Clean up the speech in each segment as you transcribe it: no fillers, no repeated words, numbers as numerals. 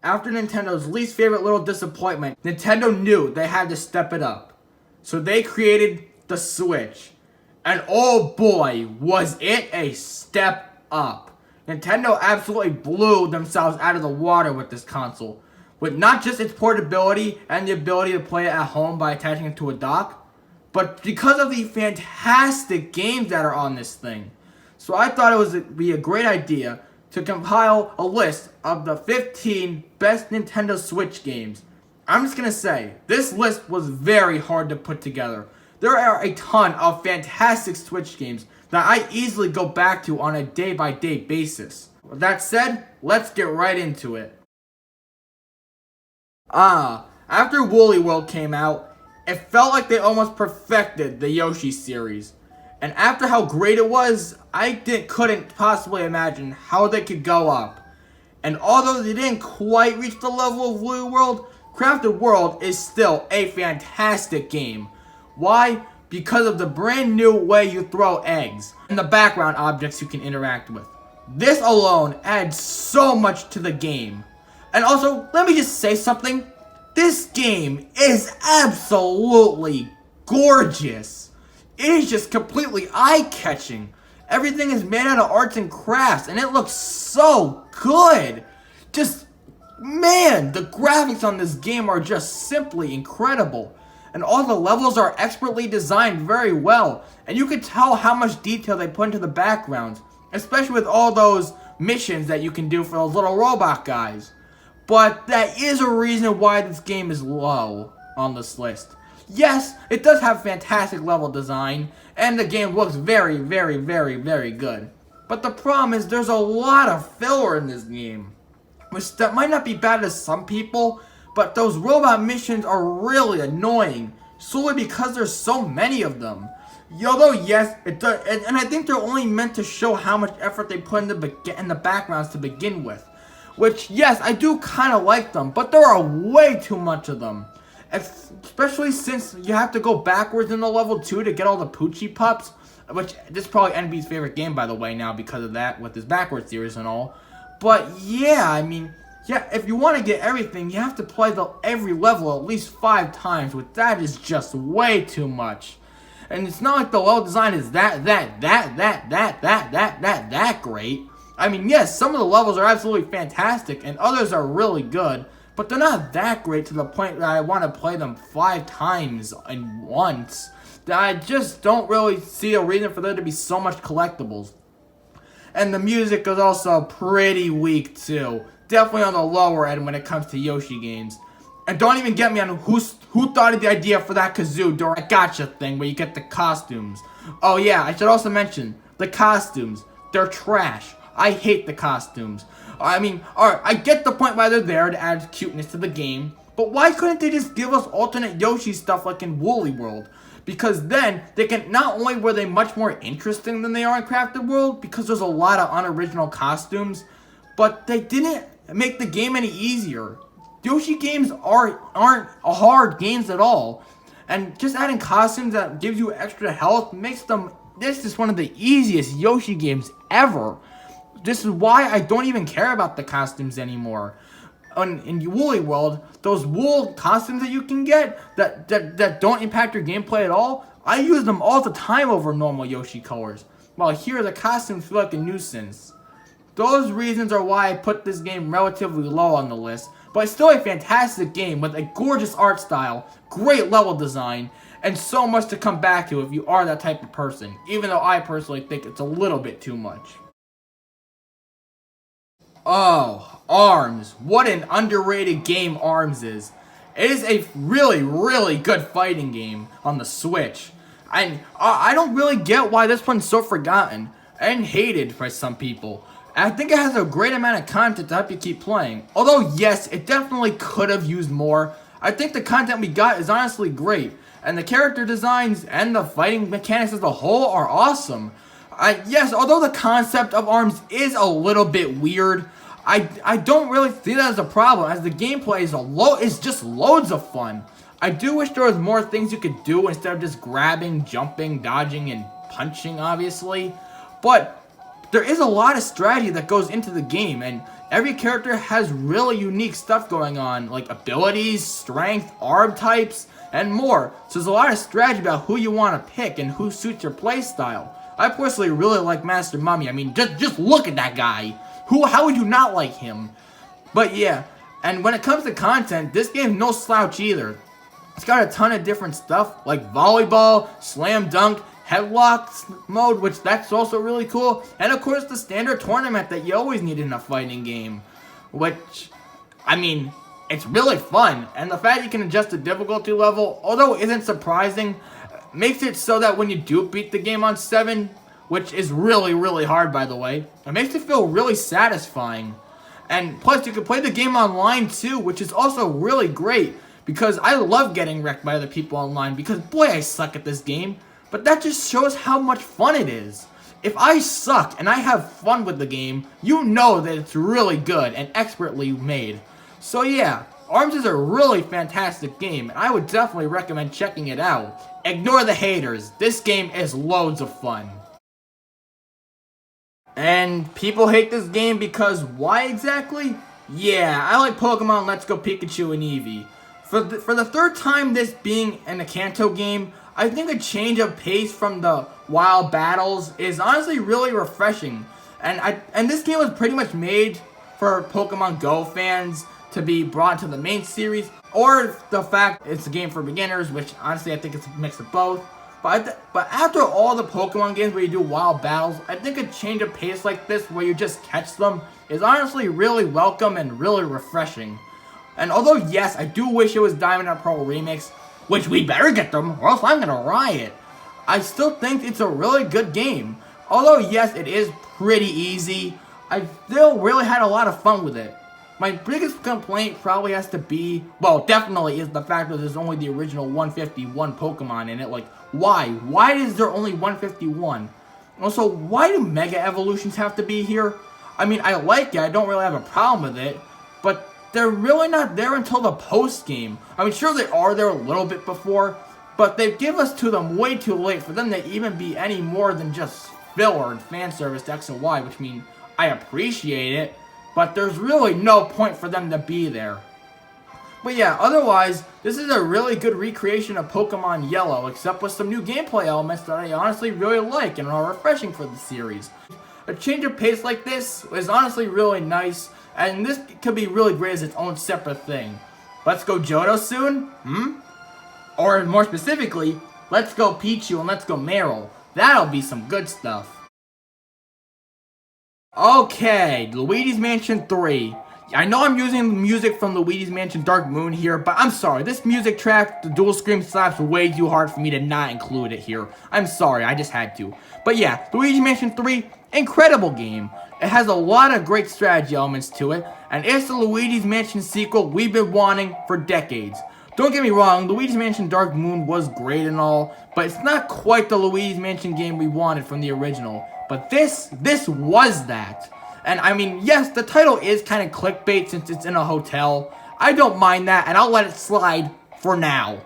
after Nintendo's least favorite little disappointment, Nintendo knew they had to step it up. So they created the Switch. And oh boy, was it a step up. Nintendo absolutely blew themselves out of the water with this console. With not just its portability and the ability to play it at home by attaching it to a dock, but because of the fantastic games that are on this thing. So I thought it would be a great idea to compile a list of the 15 best Nintendo Switch games. I'm just going to say, this list was very hard to put together. There are a ton of fantastic Switch games that I easily go back to on a day-by-day basis. With that said, let's get right into it. After Woolly World came out, it felt like they almost perfected the Yoshi series. And after how great it was, I couldn't possibly imagine how they could go up. And although they didn't quite reach the level of Woolly World, Crafted World is still a fantastic game. Why? Because of the brand new way you throw eggs and the background objects you can interact with. This alone adds so much to the game. And also, let me just say something. This game is absolutely gorgeous. It is just completely eye-catching. Everything is made out of arts and crafts, and it looks so good. Man, the graphics on this game are just simply incredible. And all the levels are expertly designed very well. And you can tell how much detail they put into the backgrounds, especially with all those missions that you can do for those little robot guys. But that is a reason why this game is low on this list. Yes, it does have fantastic level design, and the game looks very, very, very, very good. But the problem is there's a lot of filler in this game, which that might not be bad to some people, but those robot missions are really annoying, solely because there's so many of them. Although yes, it does, and I think they're only meant to show how much effort they put in the backgrounds to begin with. Which, yes, I do kind of like them, but there are way too much of them. Especially since you have to go backwards in the level 2 to get all the Poochie Pups. Which, this is probably NB's favorite game, by the way, now because of that, with his backwards series and all. But, yeah, I mean, yeah, if you want to get everything, you have to play every level at least 5 times, which that is just way too much. And it's not like the level design is that great. I mean, yes, some of the levels are absolutely fantastic, and others are really good, but they're not that great to the point that I want to play them 5 times in once. That I just don't really see a reason for there to be so much collectibles. And the music is also pretty weak too. Definitely on the lower end when it comes to Yoshi games. And don't even get me on who thought of the idea for that kazoo during a gotcha thing where you get the costumes. Oh yeah, I should also mention, the costumes, they're trash. I hate the costumes. I mean, alright, I get the point why they're there to add cuteness to the game, but why couldn't they just give us alternate Yoshi stuff like in Woolly World? Because then, not only were they much more interesting than they are in Crafted World, because there's a lot of unoriginal costumes, but they didn't make the game any easier. Yoshi games aren't hard games at all, and just adding costumes that gives you extra health makes this is one of the easiest Yoshi games ever. This is why I don't even care about the costumes anymore. In Woolly World, those wool costumes that you can get that don't impact your gameplay at all, I use them all the time over normal Yoshi colors. While here, the costumes feel like a nuisance. Those reasons are why I put this game relatively low on the list, but it's still a fantastic game with a gorgeous art style, great level design, and so much to come back to if you are that type of person, even though I personally think it's a little bit too much. Oh, ARMS. What an underrated game ARMS is. It is a really, really good fighting game on the Switch. And I don't really get why this one's so forgotten and hated by some people. I think it has a great amount of content to help you keep playing. Although, yes, it definitely could have used more. I think the content we got is honestly great. And the character designs and the fighting mechanics as a whole are awesome. Yes, although the concept of ARMS is a little bit weird, I don't really see that as a problem, as the gameplay is just loads of fun. I do wish there was more things you could do instead of just grabbing, jumping, dodging, and punching, obviously. But there is a lot of strategy that goes into the game, and Every character has really unique stuff going on, like abilities, strength, arm types, and more. So there's a lot of strategy about who you want to pick and who suits your playstyle. I personally really like Master Mummy. I mean, just look at that guy. How would you not like him? But yeah, and when it comes to content, this game's no slouch either. It's got a ton of different stuff, like volleyball, slam dunk, headlock mode, which that's also really cool. And of course, the standard tournament that you always need in a fighting game. Which, I mean, it's really fun. And the fact you can adjust the difficulty level, although it isn't surprising, makes it so that when you do beat the game on 7, which is really, really hard, by the way, it makes it feel really satisfying. And plus, you can play the game online too, which is also really great, because I love getting wrecked by other people online, because boy, I suck at this game. But that just shows how much fun it is. If I suck and I have fun with the game, you know that it's really good and expertly made. So yeah, ARMS is a really fantastic game, and I would definitely recommend checking it out. Ignore the haters, this game is loads of fun. And people hate this game because why exactly? Yeah, I like Pokemon Let's Go Pikachu and Eevee. For the third time this being an Kanto game, I think a change of pace from the wild battles is honestly really refreshing. And this game was pretty much made for Pokemon Go fans to be brought to the main series, or the fact it's a game for beginners, which honestly I think it's a mix of both. But after all the Pokemon games where you do wild battles, I think a change of pace like this where you just catch them is honestly really welcome and really refreshing. And although yes, I do wish it was Diamond and Pearl Remix, which we better get them or else I'm gonna riot, I still think it's a really good game. Although yes, it is pretty easy, I still really had a lot of fun with it. My biggest complaint probably has to be, well, definitely is the fact that there's only the original 151 Pokemon in it. Like, why? Why is there only 151? Also, why do Mega Evolutions have to be here? I mean, I like it, I don't really have a problem with it, but they're really not there until the post-game. I mean, sure, they are there a little bit before, but they give us to them way too late for them to even be any more than just filler and fan service to X and Y, which mean I appreciate it, but there's really no point for them to be there. But yeah, otherwise, this is a really good recreation of Pokemon Yellow, except with some new gameplay elements that I honestly really like and are refreshing for the series. A change of pace like this is honestly really nice, and this could be really great as its own separate thing. Let's go Johto soon? Or more specifically, let's go Pichu and let's go Meryl. That'll be some good stuff. Okay, Luigi's Mansion 3. I know I'm using music from Luigi's Mansion Dark Moon here, but I'm sorry. This music track, the dual scream, slaps way too hard for me to not include it here. I'm sorry, I just had to. But yeah, Luigi's Mansion 3, incredible game. It has a lot of great strategy elements to it, and it's the Luigi's Mansion sequel we've been wanting for decades. Don't get me wrong, Luigi's Mansion Dark Moon was great and all, but it's not quite the Luigi's Mansion game we wanted from the original. But this was that. And I mean, yes, the title is kind of clickbait since it's in a hotel. I don't mind that, and I'll let it slide for now.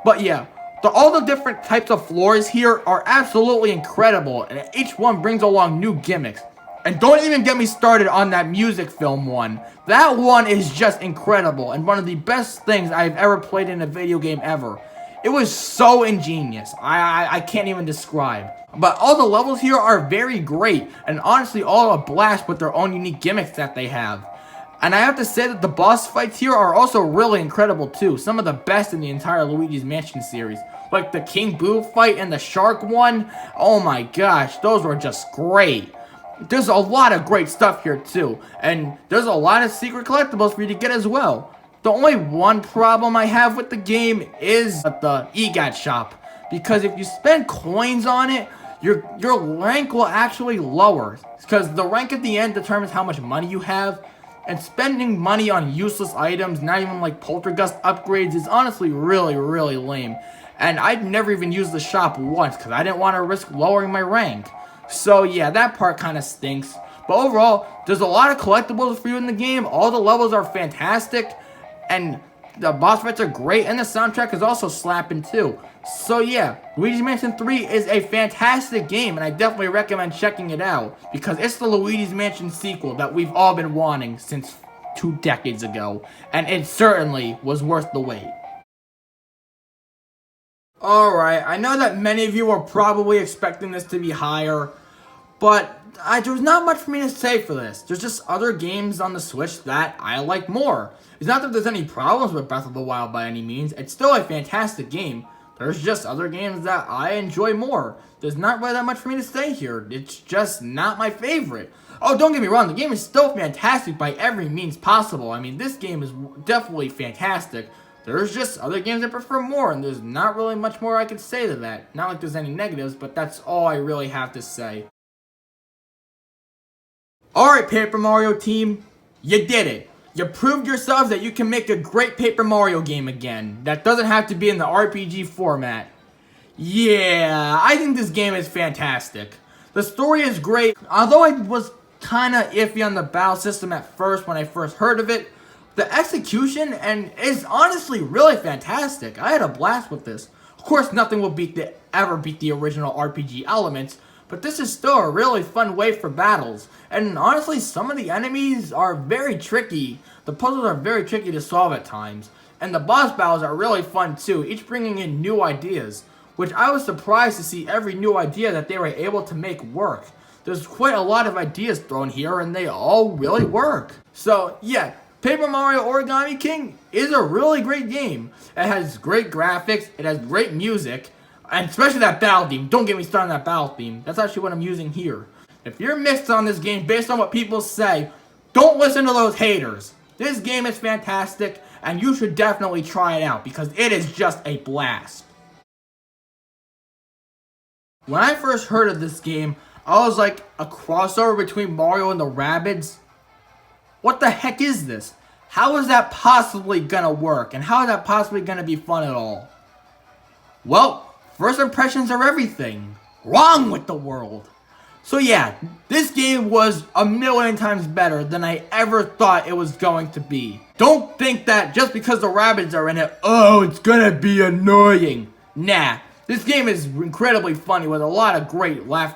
But yeah, all the different types of floors here are absolutely incredible, and each one brings along new gimmicks. And don't even get me started on that music film one. That one is just incredible, and one of the best things I've ever played in a video game ever. It was so ingenious. I can't even describe. But all the levels here are very great, and honestly all a blast with their own unique gimmicks that they have. And I have to say that the boss fights here are also really incredible too. Some of the best in the entire Luigi's Mansion series. Like the King Boo fight and the shark one. Oh my gosh, those were just great. There's a lot of great stuff here too. And there's a lot of secret collectibles for you to get as well. The only one problem I have with the game is the EGOT shop. Because if you spend coins on it, your rank will actually lower. Because the rank at the end determines how much money you have. And spending money on useless items, not even like Poltergust upgrades, is honestly really, really lame. And I'd never even used the shop once because I didn't want to risk lowering my rank. So yeah, that part kind of stinks. But overall, there's a lot of collectibles for you in the game. All the levels are fantastic. And the boss fights are great. And the soundtrack is also slapping too. So yeah, Luigi Mansion 3 is a fantastic game, and I definitely recommend checking it out, because it's the Luigi's Mansion sequel that we've all been wanting since 2 decades ago, and it certainly was worth the wait. Alright, I know that many of you are probably expecting this to be higher, but there's not much for me to say for this. There's just other games on the Switch that I like more. It's not that there's any problems with Breath of the Wild by any means. It's still a fantastic game. There's just other games that I enjoy more. There's not really that much for me to say here. It's just not my favorite. Oh, don't get me wrong. The game is still fantastic by every means possible. I mean, this game is definitely fantastic. There's just other games I prefer more, and there's not really much more I could say to that. Not like there's any negatives, but that's all I really have to say. Alright, Paper Mario team, you did it. You proved yourselves that you can make a great Paper Mario game again. That doesn't have to be in the RPG format. Yeah, I think this game is fantastic. The story is great. Although I was kinda iffy on the battle system at first when I first heard of it, the execution is honestly really fantastic. I had a blast with this. Of course, nothing will ever beat the original RPG elements, but this is still a really fun way for battles. And honestly, some of the enemies are very tricky. The puzzles are very tricky to solve at times. And the boss battles are really fun too, each bringing in new ideas, which I was surprised to see every new idea that they were able to make work. There's quite a lot of ideas thrown here, and they all really work. So yeah, Paper Mario Origami King is a really great game. It has great graphics, it has great music, and especially that battle theme. Don't get me started on that battle theme. That's actually what I'm using here. If you're mixed on this game based on what people say, don't listen to those haters. This game is fantastic, and you should definitely try it out, because it is just a blast. When I first heard of this game, I was like, a crossover between Mario and the Rabbids? What the heck is this? How is that possibly gonna work? And how is that possibly gonna be fun at all? Well, first impressions are everything. Wrong with the world. So yeah, this game was a million times better than I ever thought it was going to be. Don't think that just because the Rabbids are in it, oh, it's gonna be annoying. Nah, this game is incredibly funny with a lot of great laugh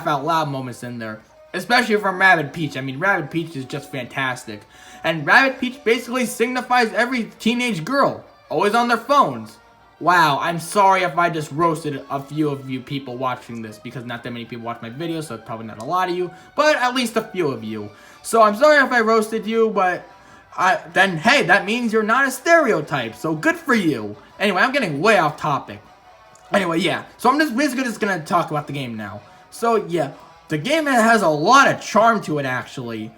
out loud moments in there. Especially from Rabbid Peach. I mean, Rabbid Peach is just fantastic. And Rabbid Peach basically signifies every teenage girl, always on their phones. Wow, I'm sorry if I just roasted a few of you people watching this, because not that many people watch my videos, so it's probably not a lot of you, but at least a few of you. So I'm sorry if I roasted you, but then hey, that means you're not a stereotype, so good for you. Anyway, I'm getting way off topic. Anyway, yeah, so I'm just basically just gonna talk about the game now. So yeah, the game has a lot of charm to it, actually.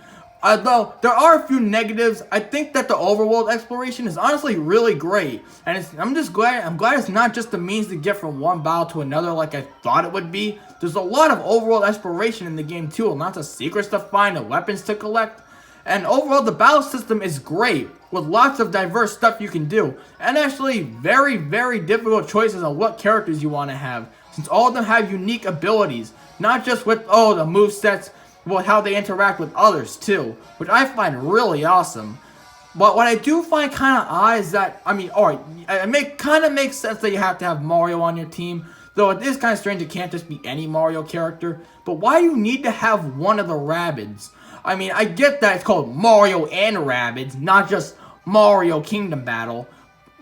Although there are a few negatives, I think that the overworld exploration is honestly really great, and I'm glad it's not just the means to get from one battle to another like I thought it would be. There's a lot of overworld exploration in the game too, lots of secrets to find and weapons to collect. And overall, the battle system is great, with lots of diverse stuff you can do, and actually very, very difficult choices on what characters you want to have, since all of them have unique abilities, not just with, oh, the movesets, but how they interact with others too, which I find really awesome. But what I do find kind of odd is that, I mean, alright, it kind of makes sense that you have to have Mario on your team, though it is kind of strange it can't just be any Mario character, but why do you need to have one of the Rabbids? I mean, I get that it's called Mario and Rabbids, not just Mario Kingdom Battle.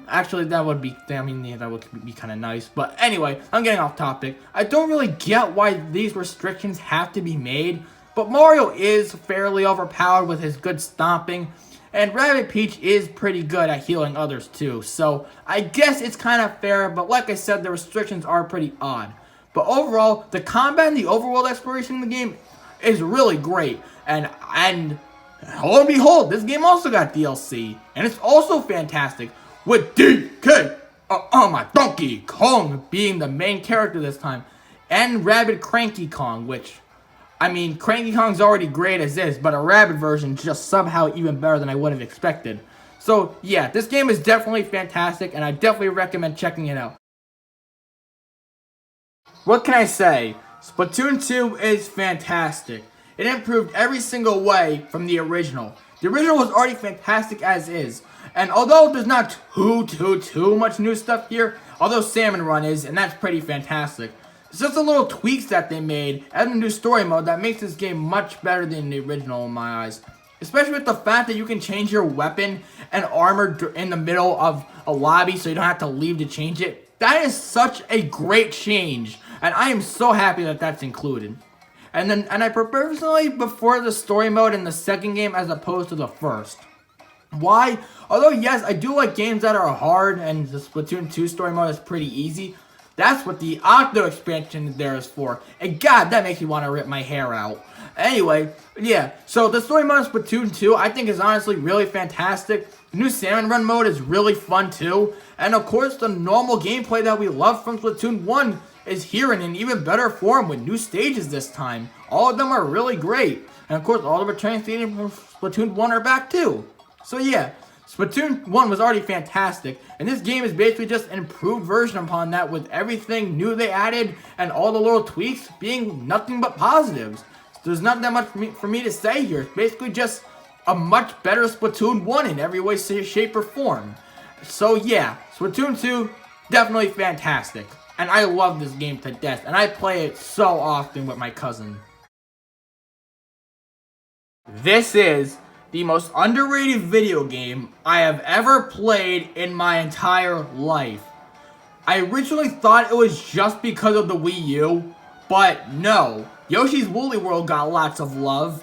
Actually, that would be, I mean, yeah, that would be kind of nice. But anyway, I'm getting off topic. I don't really get why these restrictions have to be made, but Mario is fairly overpowered with his good stomping, and Rabbid Peach is pretty good at healing others too. So I guess it's kind of fair, but like I said, the restrictions are pretty odd. But overall, the combat and the overworld exploration in the game is really great. And lo and behold, this game also got DLC, and it's also fantastic, with DK, my Donkey Kong being the main character this time, and Rabbid Cranky Kong, which, I mean, Cranky Kong's already great as is, but a Rabbid version just somehow even better than I would have expected. So yeah, this game is definitely fantastic, and I definitely recommend checking it out. What can I say? Splatoon 2 is fantastic. It improved every single way from the original. The original was already fantastic as is, and although there's not too much new stuff here, although Salmon Run is, and that's pretty fantastic. It's just the little tweaks that they made and the new story mode that makes this game much better than the original in my eyes. Especially with the fact that you can change your weapon and armor in the middle of a lobby so you don't have to leave to change it. That is such a great change, and I am so happy that that's included. And I personally prefer the story mode in the second game as opposed to the first. Why? Although yes, I do like games that are hard, and the Splatoon 2 story mode is pretty easy. That's what the Octo expansion there is for. And god, that makes me want to rip my hair out. Anyway, yeah, so the story mode of Splatoon 2 I think is honestly really fantastic. The new Salmon Run mode is really fun too. And of course, the normal gameplay that we love from Splatoon 1 is here in an even better form with new stages this time. All of them are really great. And of course, all the returning stages from Splatoon 1 are back too. So yeah, Splatoon 1 was already fantastic, and this game is basically just an improved version upon that with everything new they added and all the little tweaks being nothing but positives. There's not that much for me to say here. It's basically just a much better Splatoon 1 in every way, shape, or form. So yeah, Splatoon 2, definitely fantastic. And I love this game to death, and I play it so often with my cousin. This is the most underrated video game I have ever played in my entire life. I originally thought it was just because of the Wii U, but no. Yoshi's Woolly World got lots of love,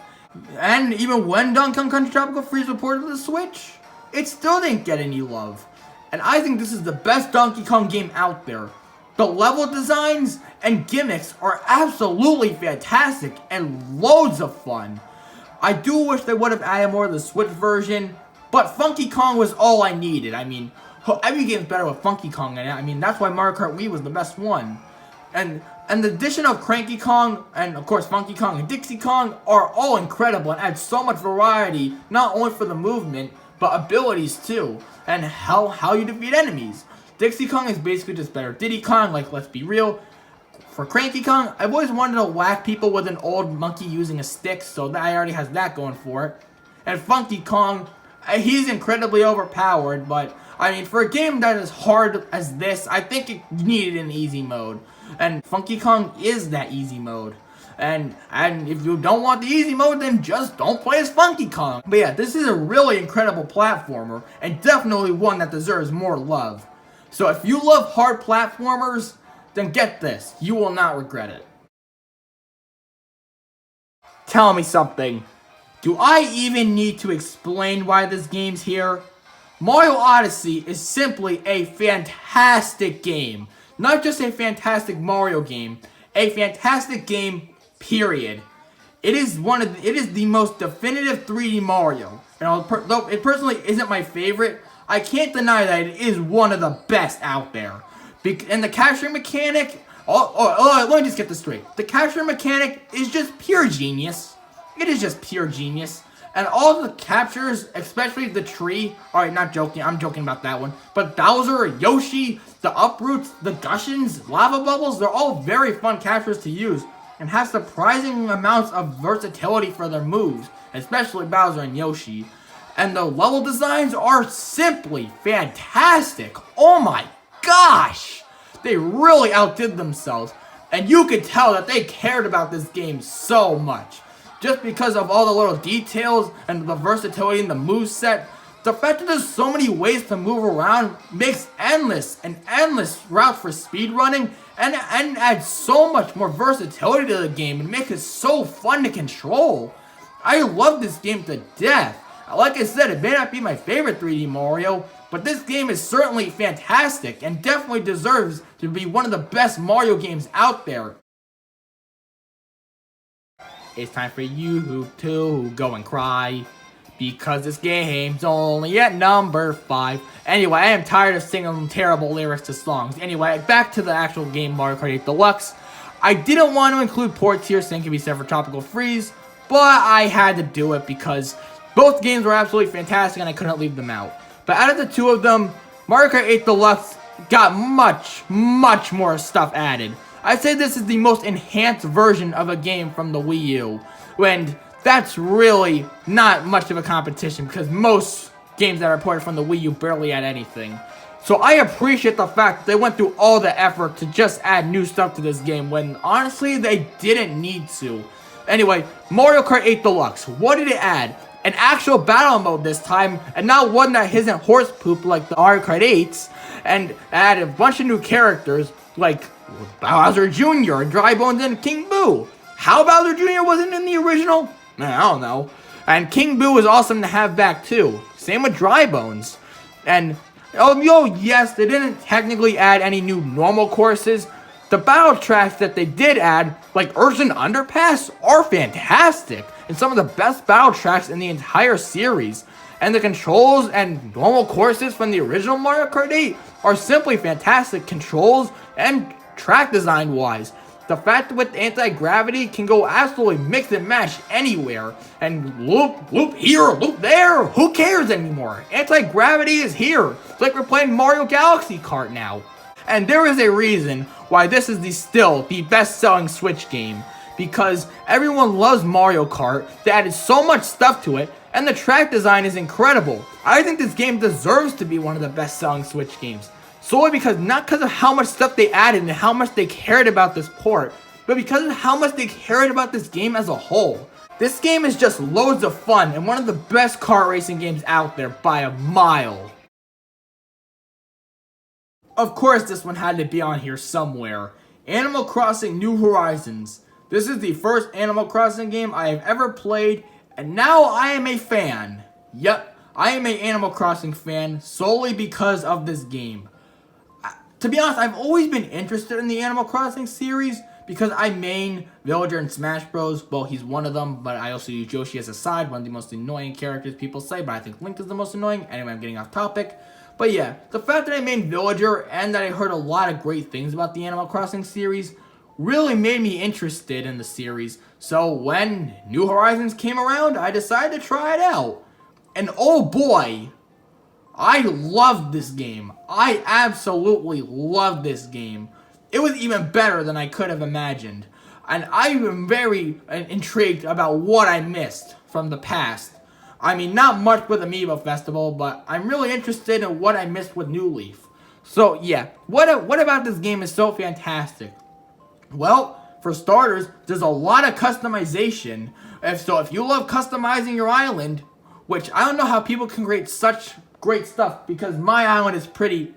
and even when Donkey Kong Country Tropical Freeze was ported to the Switch, it still didn't get any love. And I think this is the best Donkey Kong game out there. The level designs and gimmicks are absolutely fantastic and loads of fun. I do wish they would have added more of the Switch version, but Funky Kong was all I needed. I mean, every game's better with Funky Kong in it. I mean, that's why Mario Kart Wii was the best one. And the addition of Cranky Kong, and of course Funky Kong and Dixie Kong, are all incredible and add so much variety, not only for the movement, but abilities too, and how you defeat enemies. Dixie Kong is basically just better Diddy Kong, like, let's be real. For Cranky Kong, I've always wanted to whack people with an old monkey using a stick, so that already has that going for it. And Funky Kong, he's incredibly overpowered, but I mean, for a game that is hard as this, I think it needed an easy mode. And Funky Kong is that easy mode. And if you don't want the easy mode, then just don't play as Funky Kong. But yeah, this is a really incredible platformer, and definitely one that deserves more love. So if you love hard platformers, then get this. You will not regret it. Tell me something. Do I even need to explain why this game's here? Mario Odyssey is simply a fantastic game. Not just a fantastic Mario game, a fantastic game, period. It is the most definitive 3D Mario. And though it personally isn't my favorite, I can't deny that it is one of the best out there. And the capturing mechanic, let me just get this straight. The capturing mechanic is just pure genius. It is just pure genius. And all the captures, especially the tree, alright, not joking, I'm joking about that one, but Bowser, Yoshi, the uproots, the gushings, lava bubbles, they're all very fun captures to use, and have surprising amounts of versatility for their moves, especially Bowser and Yoshi. And the level designs are simply fantastic. Oh my gosh! They really outdid themselves, and you could tell that they cared about this game so much. Just because of all the little details and the versatility in the moveset, the fact that there's so many ways to move around makes endless routes for speedrunning and adds so much more versatility to the game and makes it so fun to control. I love this game to death. Like I said, it may not be my favorite 3D Mario, but this game is certainly fantastic and definitely deserves to be one of the best Mario games out there. It's time for you to go and cry, because this game's only at number 5. Anyway, I am tired of singing terrible lyrics to songs. Anyway, back to the actual game, Mario Kart 8 Deluxe. I didn't want to include ports here, same can be said for Tropical Freeze, but I had to do it because both games were absolutely fantastic and I couldn't leave them out. But out of the two of them, Mario Kart 8 Deluxe got much more stuff added. I'd say this is the most enhanced version of a game from the Wii U, and that's really not much of a competition because most games that are ported from the Wii U barely add anything. So I appreciate the fact that they went through all the effort to just add new stuff to this game when honestly they didn't need to. Anyway, Mario Kart 8 Deluxe, what did it add? An actual battle mode this time, and not one that isn't horse poop like the Mario Kart 8s, and added a bunch of new characters like Bowser Jr., Dry Bones, and King Boo. How Bowser Jr. wasn't in the original? I don't know. And King Boo is awesome to have back too. Same with Dry Bones. And yes, they didn't technically add any new normal courses. The battle tracks that they did add, like Urchin Underpass, are fantastic and some of the best battle tracks in the entire series. And the controls and normal courses from the original Mario Kart 8 are simply fantastic controls and track design wise. The fact that with anti-gravity can go absolutely mix and match anywhere and loop here, loop there, who cares anymore? Anti-gravity is here. It's like we're playing Mario Galaxy Kart now. And there is a reason why this is still the best-selling Switch game. Because everyone loves Mario Kart, they added so much stuff to it, and the track design is incredible. I think this game deserves to be one of the best-selling Switch games. Solely because, not because of how much stuff they added and how much they cared about this port, but because of how much they cared about this game as a whole. This game is just loads of fun and one of the best kart racing games out there by a mile. Of course this one had to be on here somewhere. Animal Crossing New Horizons. This is the first Animal Crossing game I have ever played, and now I am a fan. Yep, I am an Animal Crossing fan solely because of this game. To be honest, I've always been interested in the Animal Crossing series because I main Villager in Smash Bros. Well, he's one of them, but I also use Yoshi as a side, one of the most annoying characters people say, but I think Link is the most annoying. Anyway, I'm getting off topic. But yeah, the fact that I main Villager and that I heard a lot of great things about the Animal Crossing series really made me interested in the series. So when New Horizons came around, I decided to try it out. And oh boy, I loved this game. I absolutely loved this game. It was even better than I could have imagined. And I am very intrigued about what I missed from the past. I mean, not much with Amiibo Festival, but I'm really interested in what I missed with New Leaf. So yeah, what about this game is so fantastic? Well, for starters, there's a lot of customization. If you love customizing your island, which I don't know how people can create such great stuff because my island is pretty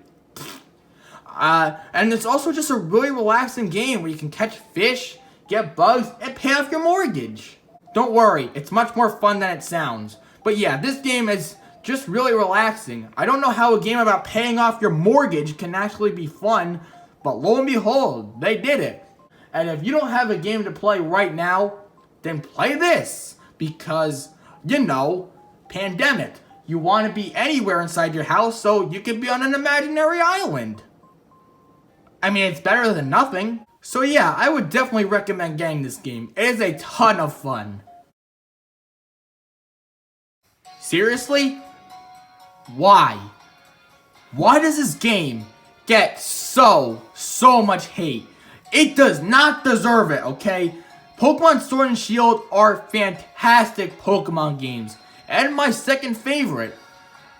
and it's also just a really relaxing game where you can catch fish, get bugs, and pay off your mortgage. Don't worry, it's much more fun than it sounds. But yeah, this game is just really relaxing. I don't know how a game about paying off your mortgage can actually be fun, but lo and behold, they did it. And if you don't have a game to play right now, then play this. Because, you know, pandemic. You want to be anywhere inside your house, so you can be on an imaginary island. I mean, it's better than nothing. So yeah, I would definitely recommend getting this game. It is a ton of fun. Seriously? Why? Why does this game get so much hate? It does not deserve it, okay? Pokemon Sword and Shield are fantastic Pokemon games. And my second favorite.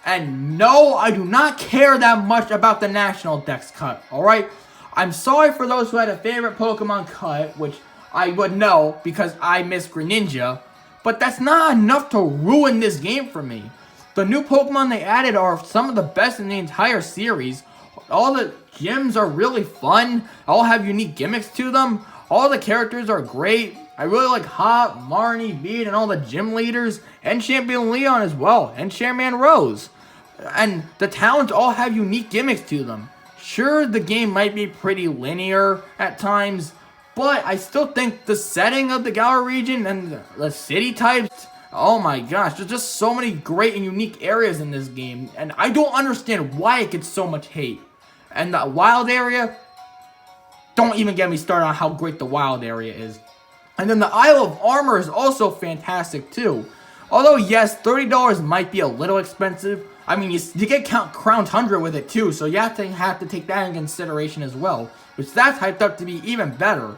And no, I do not care that much about the National Dex cut, alright? I'm sorry for those who had a favorite Pokemon cut, which I would know because I miss Greninja, but that's not enough to ruin this game for me. The new Pokemon they added are some of the best in the entire series. All the gyms are really fun, all have unique gimmicks to them, all the characters are great. I really like Hop, Marnie, Veed, and all the gym leaders, and Champion Leon as well, and Chairman Rose. And the towns all have unique gimmicks to them. Sure, the game might be pretty linear at times, but I still think the setting of the Galar region and the city types, oh my gosh, there's just so many great and unique areas in this game, and I don't understand why it gets so much hate. And the wild area, don't even get me started on how great the wild area is. And then the Isle of Armor is also fantastic too. Although yes, $30 might be a little expensive. I mean, you get Crown Tundra with it too, so you have to take that in consideration as well. Which that's hyped up to be even better.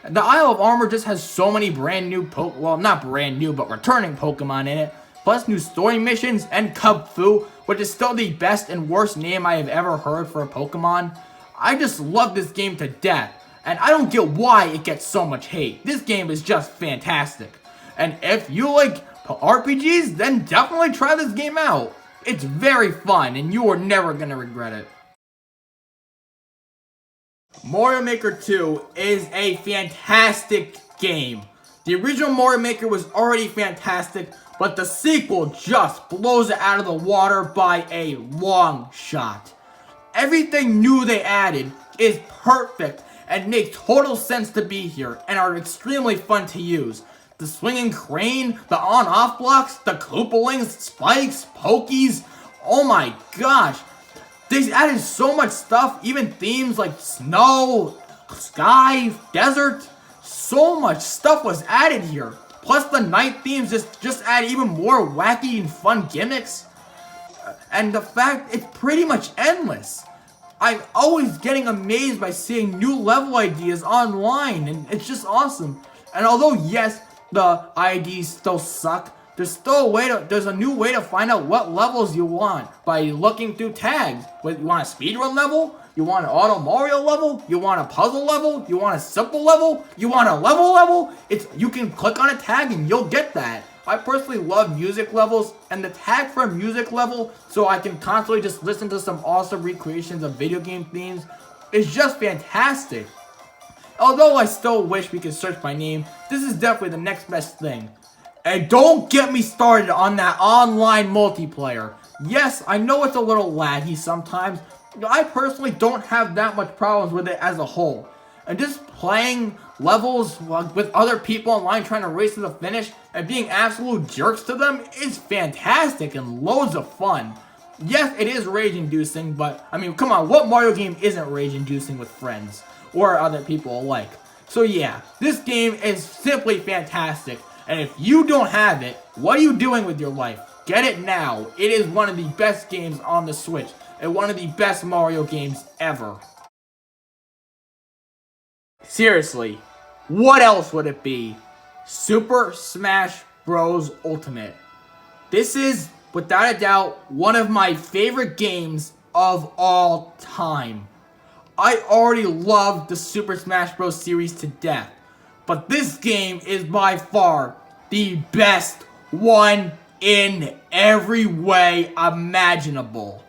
The Isle of Armor just has so many brand new well, not brand new, but returning Pokemon in it. plus new story missions, and Kung Fu, which is still the best and worst name I have ever heard for a Pokemon. I just love this game to death, and I don't get why it gets so much hate. This game is just fantastic. And if you like RPGs, then definitely try this game out. It's very fun, and you are never going to regret it. Mario Maker 2 is a fantastic game. The original Mario Maker was already fantastic, but the sequel just blows it out of the water by a long shot. Everything new they added is perfect and makes total sense to be here and are extremely fun to use. The swinging crane, the on-off blocks, the Koopalings, spikes, pokies, oh my gosh. They added so much stuff, even themes like snow, sky, desert. So much stuff was added here. Plus the night themes just add even more wacky and fun gimmicks. And the fact it's pretty much endless. I'm always getting amazed by seeing new level ideas online, and it's just awesome. And although yes, the IDs still suck, there's a new way to find out what levels you want by looking through tags. Whether you want a speedrun level, you want an auto Mario level, you want a puzzle level, you want a simple level, you want a level, you can click on a tag and you'll get that. I personally love music levels, and the tag for a music level, so I can constantly just listen to some awesome recreations of video game themes, is just fantastic. Although I still wish we could search by name, this is definitely the next best thing. And don't get me started on that online multiplayer. Yes, I know it's a little laggy sometimes. I personally don't have that much problems with it as a whole. And just playing levels with other people online trying to race to the finish and being absolute jerks to them is fantastic and loads of fun. Yes, it is rage-inducing, but I mean, come on, what Mario game isn't rage-inducing with friends or other people alike? So yeah, this game is simply fantastic. And if you don't have it, what are you doing with your life? Get it now. It is one of the best games on the Switch and one of the best Mario games ever. Seriously, what else would it be? Super Smash Bros. Ultimate. This is, without a doubt, one of my favorite games of all time. I already love the Super Smash Bros. Series to death, but this game is by far the best one in every way imaginable.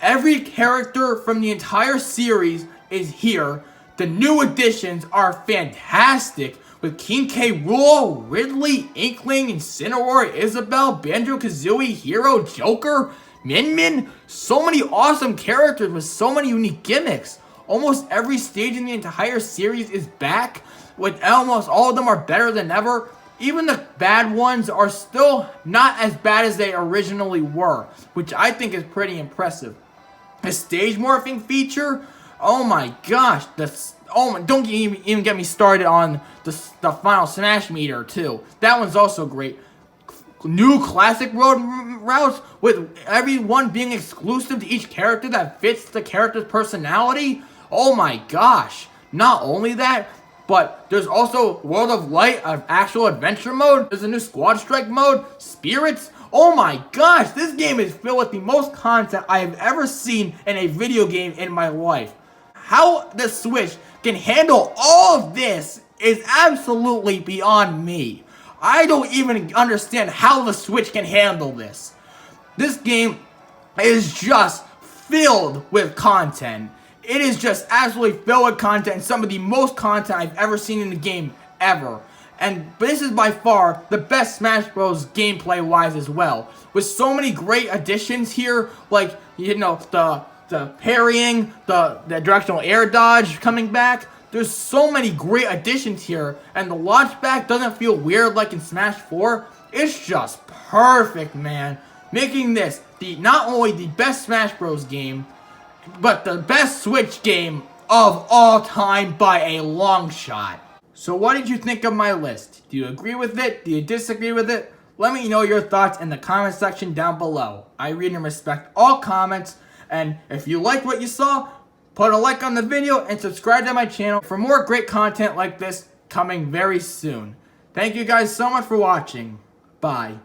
Every character from the entire series is here. The new additions are fantastic with King K. Rool, Ridley, Inkling, Incineroar, Isabelle, Banjo-Kazooie, Hero, Joker, Min. So many awesome characters with so many unique gimmicks. Almost every stage in the entire series is back, with almost all of them are better than ever. Even the bad ones are still not as bad as they originally were, which I think is pretty impressive. The stage morphing feature, oh my gosh, don't even get me started on the final Smash meter too. That one's also great. New classic road routes with every one being exclusive to each character that fits the character's personality. Oh my gosh. Not only that, but there's also World of Light, an actual adventure mode. There's a new Squad Strike mode, Spirits. Oh my gosh, this game is filled with the most content I have ever seen in a video game in my life. How the Switch can handle all of this is absolutely beyond me. I don't even understand how the Switch can handle this. This game is just filled with content. It is just absolutely filled with content, some of the most content I've ever seen in the game ever. But this is by far the best Smash Bros. Gameplay wise as well. With so many great additions here, like, you know, the parrying, the directional air dodge coming back. There's so many great additions here, and the launch back doesn't feel weird like in Smash 4. It's just perfect, man. Making this not only the best Smash Bros. Game, but the best Switch game of all time by a long shot. So what did you think of my list? Do you agree with it? Do you disagree with it? Let me know your thoughts in the comment section down below. I read and respect all comments, and if you liked what you saw, put a like on the video and subscribe to my channel for more great content like this coming very soon. Thank you guys so much for watching. Bye.